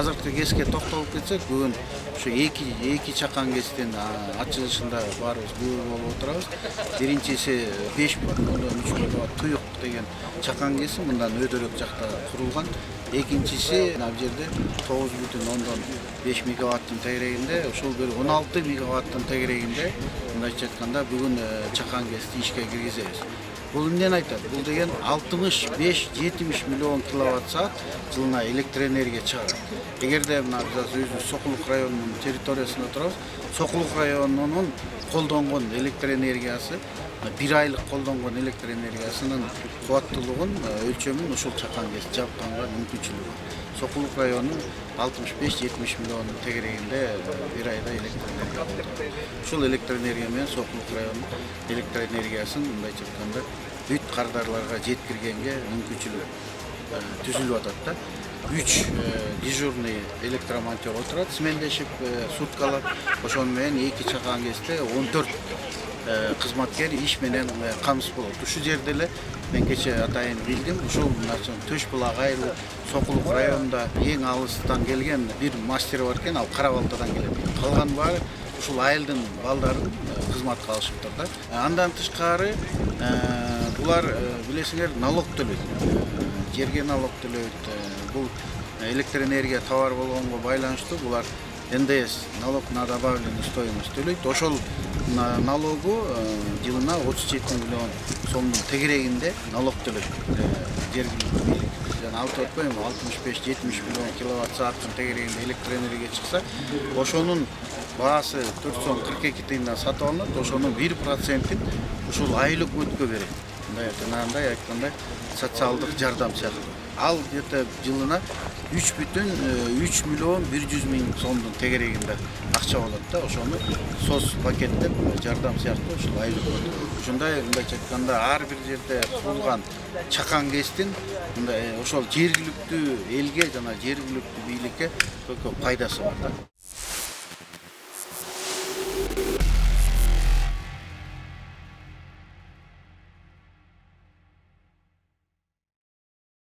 азыркы кеске токтолуп кетсек, бүгүн ушу эки чакан кестин ачылышында баарыбыз күбө болуп отурабыз. Биринчиси 5,3 мегаватт туюк деген чакан кеси мындан өйдөрөөк жакта курулган. Экинчиси бул жерде 9,5 мегаваттын тегерегинде, ушул бир 16 мегаваттын тегерегинде мындайча айтканда бүгүн чакан кести ишке киргизебиз. Бул эмнени айтат? Бул деген 65-70 миллион киловатт саат жылына электр энергия чыгарат. Эгерде мына биз өзүбүз Сокулук районунун территориясында турабыз, Сокулук районунун колдонгон электр энергиясы, бир айлык колдонгон электр энергиясынын кубаттуулугун өлчөмүн ушул чакан кести жабканга мүмкүнчүлүгү бар. Сокулук районунун 65-70 миллион тегерегинде бир айда электр энергия алат. Ушул электр энергия менен Сокулук районунун электр энергиясын мындайча айтканда бүт кардарларга жеткиргенге мүмкүнчүлүк түзүлүп атат да. 3 дежурный электромонтер отурат, смендешип суткалап, ошону менен 2 чакан кесте 14 кызматкер иш менен камсыз болот. Ушул жерде эле мен кече атайын билдим, ушул Төш булак айыл Сокулук районунда эң алыстан келген бир мастер бар экен, ал Кара-Балтадан келет. Калган баары ушул айылдын балдарын кызматка алышыптыр да. Андан тышкары булар билесиңер налог төлөйт. Жерге налог төлөйт. Бул электр энергия товар болгонго байланыштуу булар НДС, налог на добавленную стоимость төлөйт. Ошол налогу жылына 37 миллион сомдун тегерегинде налог төлөйт. Жергиликтүү бийлик. Жана айтып атпайм, 65-70 миллион киловатт сааттын тегерегинде электр энергия чыкса, ошонун баасы 442 тыйындан сатып алынат. Ошонун 1%-ин ушул айлык өкмөткө берет. Мындай айтканда социалдык жардам сыяктуу. Ал где-то жылына 3,3 миллион 100 миң сомдун тегерегинде акча болот да. Ошону соц пакеттеп жардам сыяктуу ушул айлык өтөт. Ушундай мындайча айтканда ар бир жерде курулган чакан кестин мындай ошол жергиликтүү элге жана жергиликтүү бийликке көп пайдасы бар да.